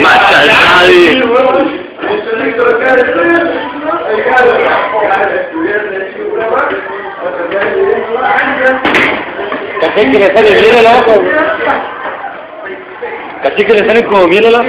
Mata el nadie. Café que le sale miel al ojo. Café que le sale como miel al ojo.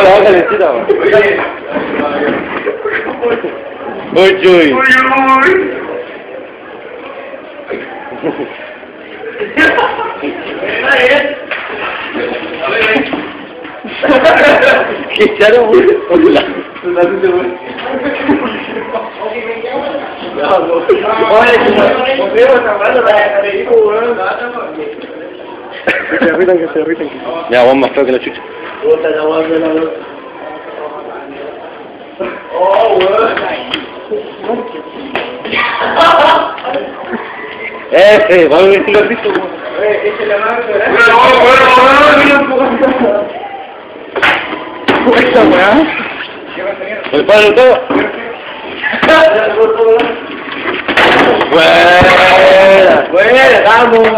La calecita, uy. ¿Qué charo, güey? Que se irritan. Ya, vos más feo que la chucha. Va a venir el gatito. Esta weá. El padre de todo. Fuera, vamos.